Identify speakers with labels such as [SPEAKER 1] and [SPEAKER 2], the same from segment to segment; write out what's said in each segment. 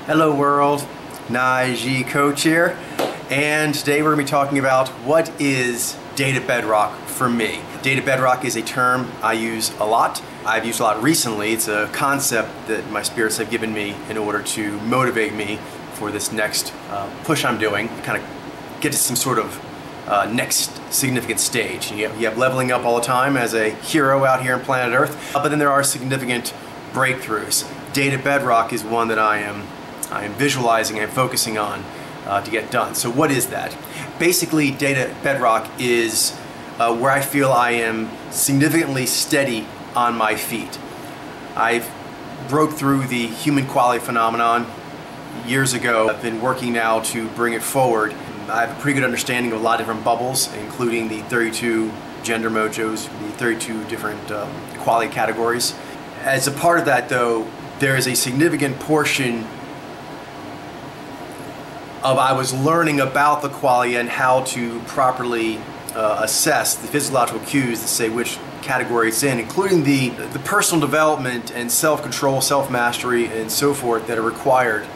[SPEAKER 1] Hello world, Nai Coach here, and today we're going to be talking about what is data bedrock for me. Data bedrock is a term I use a lot. I've used a lot recently. It's a concept that my spirits have given me in order to motivate me for this next push I'm doing, kind of get to some sort of next significant stage. You have leveling up all the time as a hero out here on planet Earth, but then there are significant breakthroughs. Data bedrock is one that I am visualizing and focusing on to get done. So what is that? Basically, data bedrock is where I feel I am significantly steady on my feet. I've broke through the human quality phenomenon years ago. I've been working now to bring it forward. I have a pretty good understanding of a lot of different bubbles, including the 32 gender mojos, the 32 different quality categories. As a part of that, though, there is a significant portion of I was learning about the qualia and how to properly assess the physiological cues to say which category it's in, including the personal development and self-control, self-mastery, and so forth that are required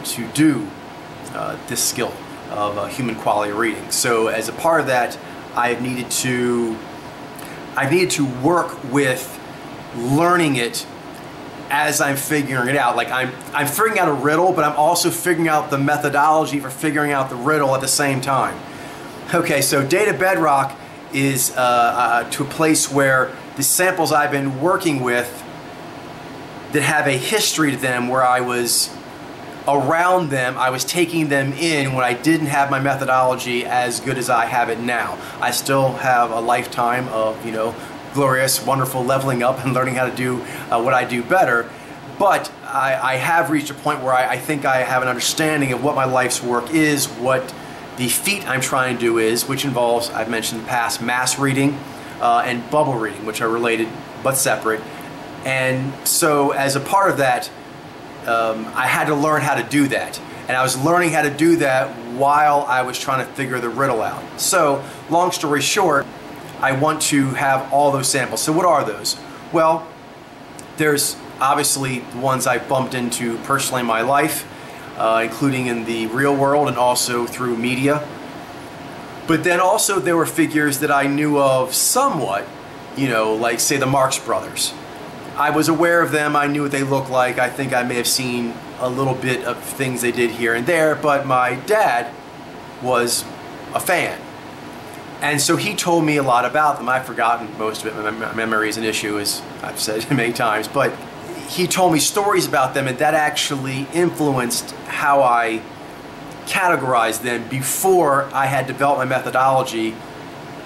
[SPEAKER 1] to do this skill of human qualia reading. So as a part of that, I've needed to work with learning it as I'm figuring it out. Like I'm figuring out a riddle, but I'm also figuring out the methodology for figuring out the riddle at the same time. Okay, so data bedrock is to a place where the samples I've been working with that have a history to them, where I was around them, I was taking them in when I didn't have my methodology as good as I have it now. I still have a lifetime of, glorious, wonderful leveling up and learning how to do what I do better, but I have reached a point where I think I have an understanding of what my life's work is, what the feat I'm trying to do is, which involves, I've mentioned in the past, mass reading and bubble reading, which are related but separate. And so as a part of that, I had to learn how to do that. And I was learning how to do that while I was trying to figure the riddle out. So, long story short, I want to have all those samples. So what are those? Well, there's obviously the ones I've bumped into personally in my life, including in the real world and also through media. But then also there were figures that I knew of somewhat, like say the Marx Brothers. I was aware of them, I knew what they looked like, I think I may have seen a little bit of things they did here and there, but my dad was a fan. And so he told me a lot about them. I've forgotten most of it. My memory is an issue, as I've said many times. But he told me stories about them, and that actually influenced how I categorized them before I had developed my methodology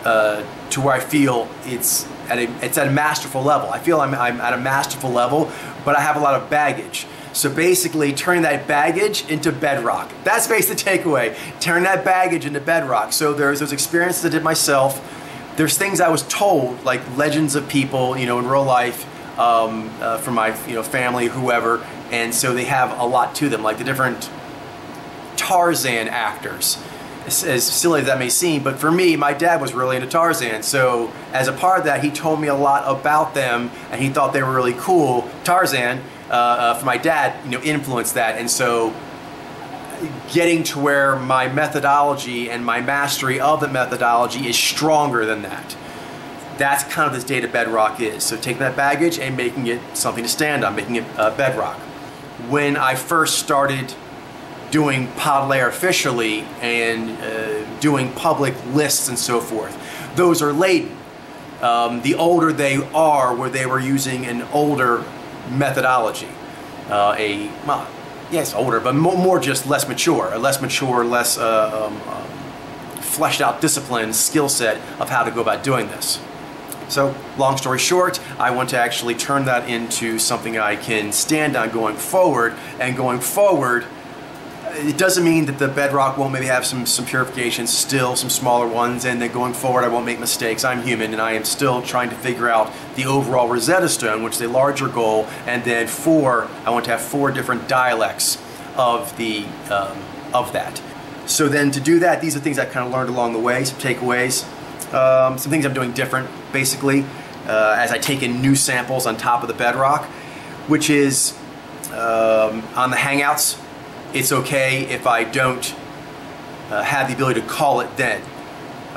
[SPEAKER 1] to where I feel it's at a masterful level. I feel I'm at a masterful level, but I have a lot of baggage. So basically, turning that baggage into bedrock. That's basically the takeaway. Turn that baggage into bedrock. So there's those experiences I did myself. There's things I was told, like legends of people, in real life, from my family, whoever, and so they have a lot to them, like the different Tarzan actors. As silly as that may seem, but for me, my dad was really into Tarzan. So as a part of that, he told me a lot about them, and he thought they were really cool. Tarzan. For my dad, influenced that, and so getting to where my methodology and my mastery of the methodology is stronger than that. That's kind of this data bedrock is. So taking that baggage and making it something to stand on, making it bedrock. When I first started doing pod layer officially and doing public lists and so forth, those are laden. The older they are, where they were using an older methodology, yes, older, but more just less mature, less fleshed out discipline, skill set of how to go about doing this. So, long story short, I want to actually turn that into something I can stand on going forward, and going forward, it doesn't mean that the bedrock won't maybe have some purifications, still some smaller ones, and then going forward I won't make mistakes. I'm human, and I am still trying to figure out the overall Rosetta Stone, which is a larger goal, and then I want to have 4 different dialects of that. So then to do that, these are things I've kind of learned along the way, some takeaways, some things I'm doing different, basically, as I take in new samples on top of the bedrock, which is On the Hangouts, it's okay if I don't have the ability to call it then.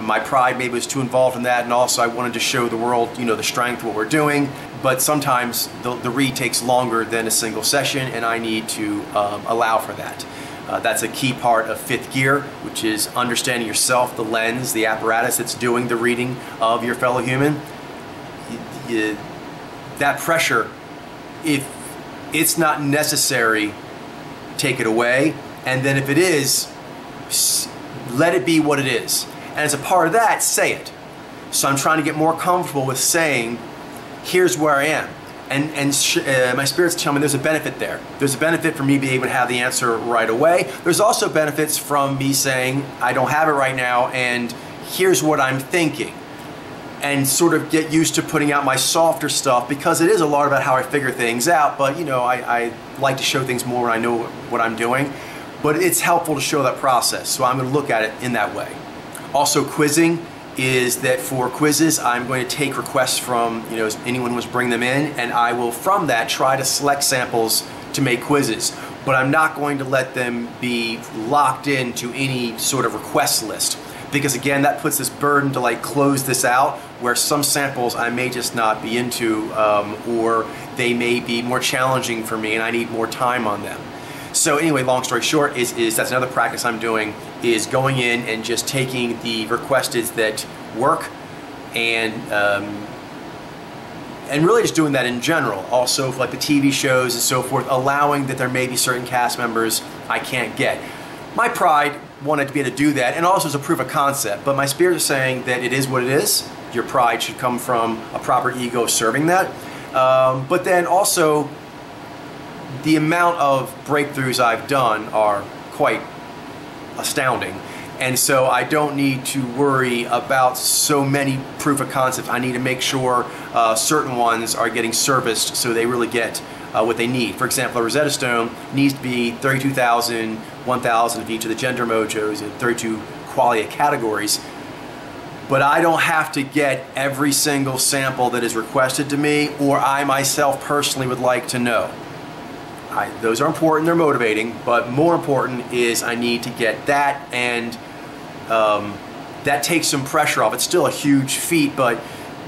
[SPEAKER 1] My pride maybe was too involved in that, and also I wanted to show the world, the strength of what we're doing. But sometimes the read takes longer than a single session, and I need to allow for that. That's a key part of fifth gear, which is understanding yourself, the lens, the apparatus that's doing the reading of your fellow human. That pressure, if it's not necessary, take it away. And then if it is, let it be what it is. And as a part of that, say it. So I'm trying to get more comfortable with saying, here's where I am. And my spirits tell me there's a benefit there. There's a benefit for me being able to have the answer right away. There's also benefits from me saying, I don't have it right now, and here's what I'm thinking. And sort of get used to putting out my softer stuff, because it is a lot about how I figure things out, but I like to show things more when I know what I'm doing. But it's helpful to show that process, so I'm going to look at it in that way. Also, quizzing is that for quizzes, I'm going to take requests from anyone who wants to bring them in, and I will from that try to select samples to make quizzes. But I'm not going to let them be locked into any sort of request list, because again, that puts this burden to like close this out, where some samples I may just not be into, or they may be more challenging for me and I need more time on them. So anyway, long story short, is that's another practice I'm doing, is going in and just taking the requested that work, and really just doing that in general. Also for like the TV shows and so forth, allowing that there may be certain cast members I can't get. My pride wanted to be able to do that, and also as a proof of concept, but my spirit is saying that it is what it is. Your pride should come from a proper ego serving that. But then also, the amount of breakthroughs I've done are quite astounding. And so I don't need to worry about so many proof of concepts. I need to make sure certain ones are getting serviced so they really get what they need. For example, a Rosetta Stone needs to be 32,000, 1,000 of each of the gender mojos and 32 qualia categories. But I don't have to get every single sample that is requested to me, or I myself personally would like to know. Those are important, they're motivating, but more important is I need to get that, and that takes some pressure off. It's still a huge feat, but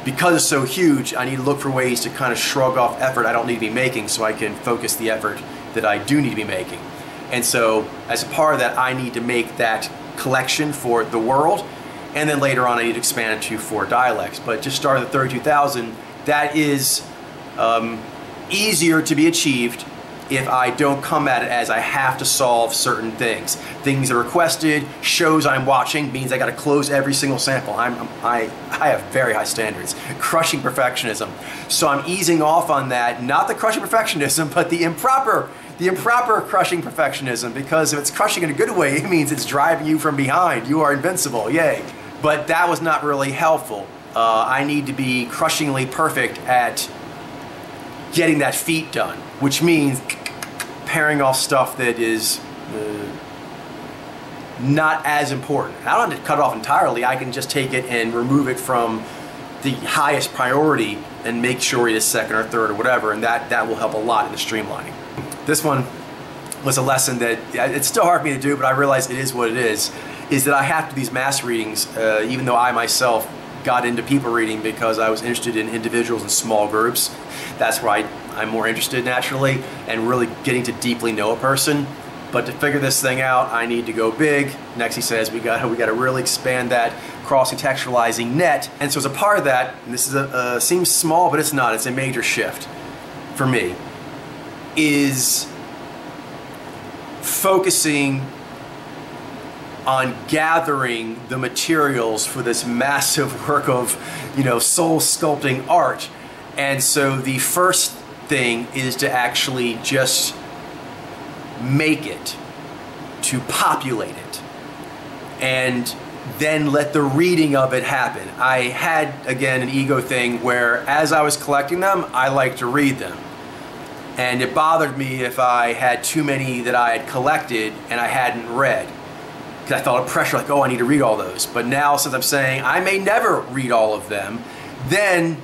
[SPEAKER 1] because it's so huge, I need to look for ways to kind of shrug off effort I don't need to be making, so I can focus the effort that I do need to be making. And so as a part of that, I need to make that collection for the world, and then later on I need to expand it to 4 dialects. But just start at the 32,000, that is easier to be achieved if I don't come at it as I have to solve certain things. Things are requested, shows I'm watching means I got to close every single sample. I have very high standards, crushing perfectionism. So I'm easing off on that, not the crushing perfectionism, but the improper crushing perfectionism, because if it's crushing in a good way, it means it's driving you from behind. You are invincible, yay. But that was not really helpful. I need to be crushingly perfect at getting that feat done, which means pairing off stuff that is not as important. I don't have to cut it off entirely. I can just take it and remove it from the highest priority and make sure it is second or third or whatever, and that will help a lot in the streamlining. This one was a lesson that it's still hard for me to do, but I realize it is what it is that I have to do these mass readings, even though I myself got into people reading because I was interested in individuals and small groups. That's where I'm more interested naturally, and really getting to deeply know a person. But to figure this thing out, I need to go big. Next, he says we got to really expand that cross-contextualizing net. And so as a part of that, and this is seems small, but it's not. It's a major shift for me. Is focusing on gathering the materials for this massive work of, soul sculpting art. And so the first thing is to actually just make it, to populate it, and then let the reading of it happen. I had, again, an ego thing where as I was collecting them, I liked to read them. And it bothered me if I had too many that I had collected and I hadn't read. Because I felt a pressure like, oh, I need to read all those. But now, since I'm saying I may never read all of them, then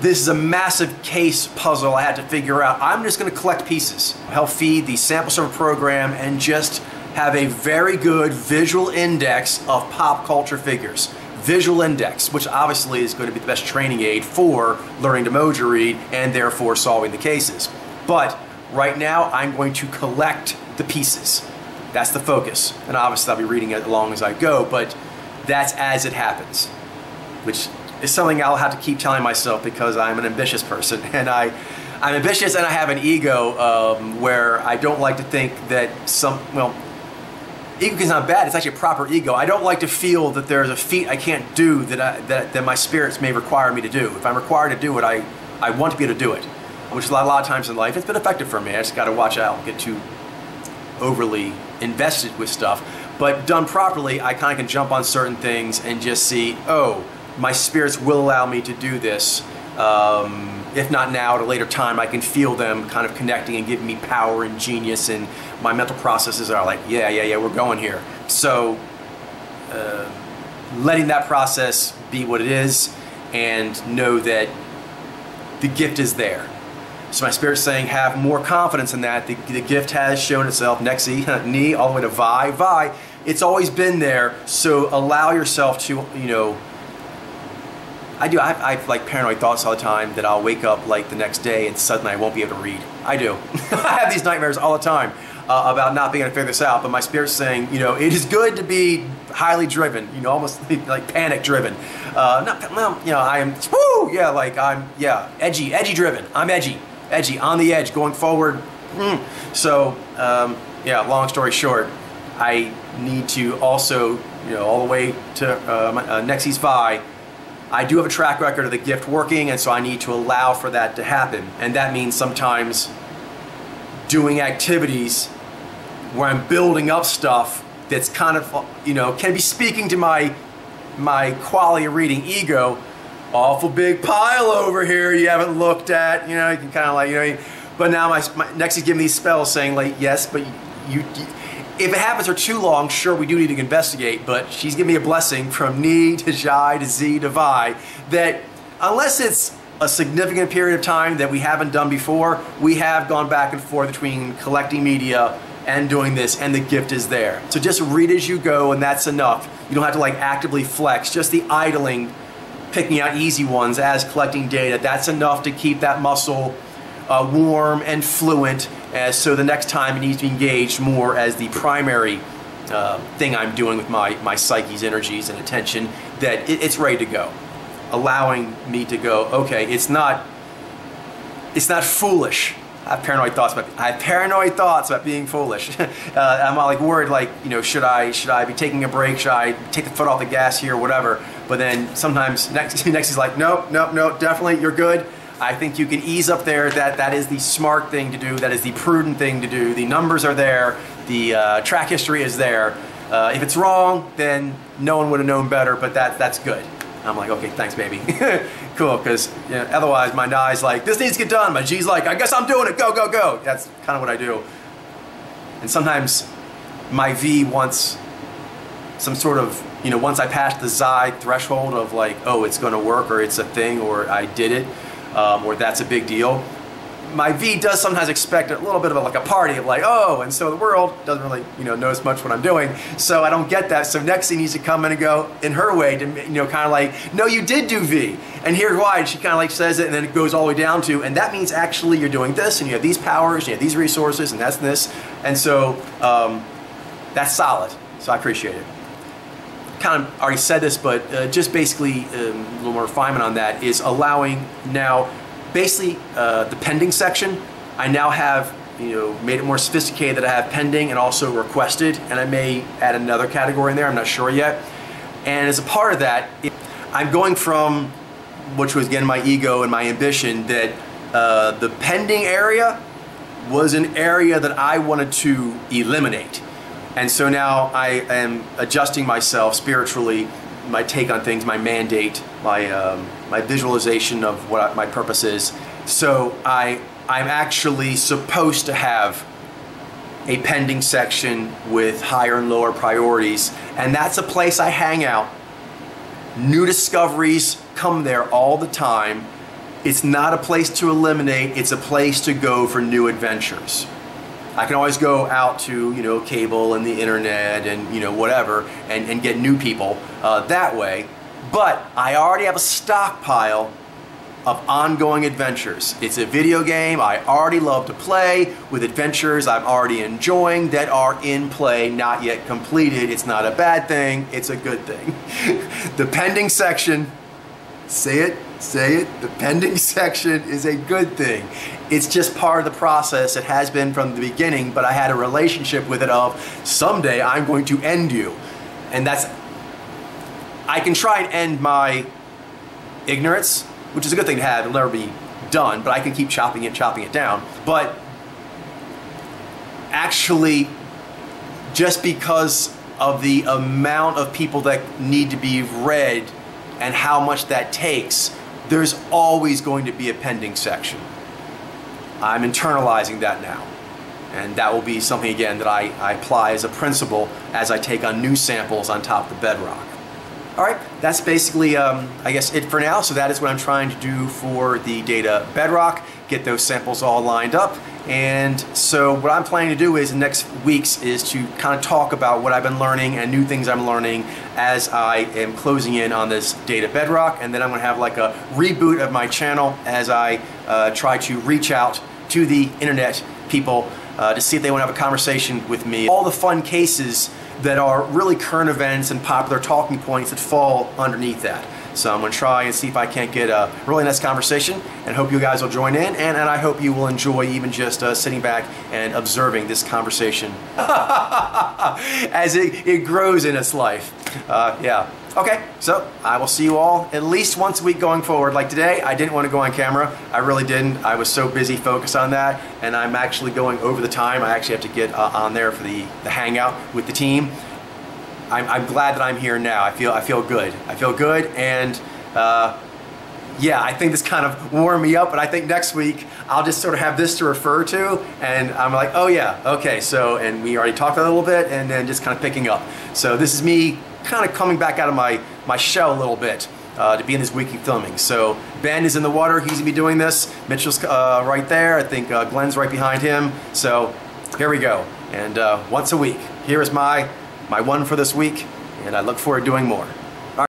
[SPEAKER 1] This is a massive case puzzle I had to figure out. I'm just going to collect pieces, help feed the sample server program, and just have a very good visual index of pop culture figures. Visual index, which obviously is going to be the best training aid for learning to emoji read and therefore solving the cases. But right now I'm going to collect the pieces. That's the focus. And obviously I'll be reading it along as I go, but that's as it happens, which is something I'll have to keep telling myself because I'm an ambitious person, and I'm ambitious and I have an ego where I don't like to think that ego is not bad, it's actually a proper ego. I don't like to feel that there's a feat I can't do that my spirits may require me to do. If I'm required to do it, I want to be able to do it, which is a lot of times in life, it's been effective for me. I just got to watch out and get too overly invested with stuff. But done properly, I kind of can jump on certain things and just see, oh, my spirits will allow me to do this. If not now, at a later time, I can feel them kind of connecting and giving me power and genius, and my mental processes are like, yeah, we're going here. So letting that process be what it is and know that the gift is there. So my spirit's saying have more confidence in that. The gift has shown itself. Nexi, Ni, all the way to Vi. Vi, it's always been there, so allow yourself to, I have like paranoid thoughts all the time that I'll wake up like the next day and suddenly I won't be able to read. I do. I have these nightmares all the time about not being able to figure this out, but my spirit's saying, it is good to be highly driven, almost like panic driven. I am, edgy driven. I'm edgy, on the edge, going forward. So, long story short, I need to also, all the way to Nexi's Vi, I do have a track record of the gift working, and so I need to allow for that to happen. And that means sometimes doing activities where I'm building up stuff that's kind of, can be speaking to my quality of reading ego. Awful big pile over here you haven't looked at, you can kind of like, but now my Nexi's giving these spells saying like, yes, but you if it happens for too long, sure, we do need to investigate, but she's giving me a blessing from Ni to Jai to Z to Vi that unless it's a significant period of time that we haven't done before, we have gone back and forth between collecting media and doing this, and the gift is there. So just read as you go, and that's enough. You don't have to like actively flex, just the idling, picking out easy ones as collecting data, that's enough to keep that muscle warm and fluent, so the next time it needs to be engaged more as the primary thing I'm doing with my psyche's energies and attention, that it's ready to go. Allowing me to go, okay, it's not foolish. I have paranoid thoughts about being foolish. I'm all like worried, like, should I be taking a break? Should I take the foot off the gas here, whatever? But then sometimes Nexi's like, no, definitely, you're good. I think you can ease up there. That is the smart thing to do. That is the prudent thing to do. The numbers are there. The track history is there. If it's wrong, then no one would have known better, but that's good. I'm like, okay, thanks, baby. Cool, because otherwise my Ni's like, this needs to get done. My G's like, I guess I'm doing it. Go, go, go. That's kind of what I do. And sometimes my V wants some sort of, once I pass the Xi threshold of like, oh, it's going to work, or it's a thing, or I did it, or that's a big deal. My V does sometimes expect a little bit of like a party of like, oh, and so the world doesn't really, notice much what I'm doing. So I don't get that. So Nexi needs to come in and go in her way to, kind of like, no, you did do V. And here's why. And she kind of like says it, and then it goes all the way down to, and that means actually you're doing this, and you have these powers, and you have these resources, and that's this. And so that's solid. So I appreciate it. Kind of already said this, but just basically a little more refinement on that is allowing now, basically the pending section, I now have made it more sophisticated that I have pending and also requested, and I may add another category in there, I'm not sure yet. And as a part of that, I'm going from, which was again my ego and my ambition, that the pending area was an area that I wanted to eliminate. And so now I am adjusting myself spiritually, my take on things, my mandate, my visualization of what my purpose is. So I'm actually supposed to have a pending section with higher and lower priorities, and that's a place I hang out. New discoveries come there all the time, It's not a place to eliminate, it's a place to go for new adventures. I can always go out to, you know, cable and the internet and, you know, whatever, and get new people that way. But I already have a stockpile of ongoing adventures. It's a video game I already love to play, with adventures I'm already enjoying that are in play, not yet completed. It's not a bad thing, it's a good thing. The pending section, say it, the pending section is a good thing. It's just part of the process. It has been from the beginning, but I had a relationship with it of, someday I'm going to end you. And that's, I can try and end my ignorance, which is a good thing to have, it'll never be done, but I can keep chopping it down. But actually, just because of the amount of people that need to be read and how much that takes, there's always going to be a pending section. I'm internalizing that now. And that will be something, again, that I apply as a principle as I take on new samples on top of the Bedrock. All right, that's basically, I guess, it for now. So that is what I'm trying to do for the data Bedrock, get those samples all lined up. And so what I'm planning to do is, in the next weeks, is to kind of talk about what I've been learning and new things I'm learning as I am closing in on this data Bedrock. And then I'm going to have like a reboot of my channel as I try to reach out to the internet people to see if they want to have a conversation with me. All the fun cases that are really current events and popular talking points that fall underneath that. So I'm going to try and see if I can't get a really nice conversation, and hope you guys will join in, and I hope you will enjoy even just sitting back and observing this conversation as it grows in its life. Yeah. Okay, so I will see you all at least once a week going forward. Like today, I didn't want to go on camera. I really didn't. I was so busy focused on that, and I'm actually going over the time. I actually have to get on there for the hangout with the team. I'm glad that I'm here now. I feel good. I feel good, and yeah, I think this kind of warmed me up, but I think next week I'll just sort of have this to refer to, and I'm like, oh yeah, okay, so, and we already talked a little bit, and then just kind of picking up. So this is me kind of coming back out of my shell a little bit to be in this weekly filming. So Ben is in the water, he's gonna be doing this. Mitchell's right there, I think Glenn's right behind him. So here we go, and once a week. Here is my one for this week, and I look forward to doing more.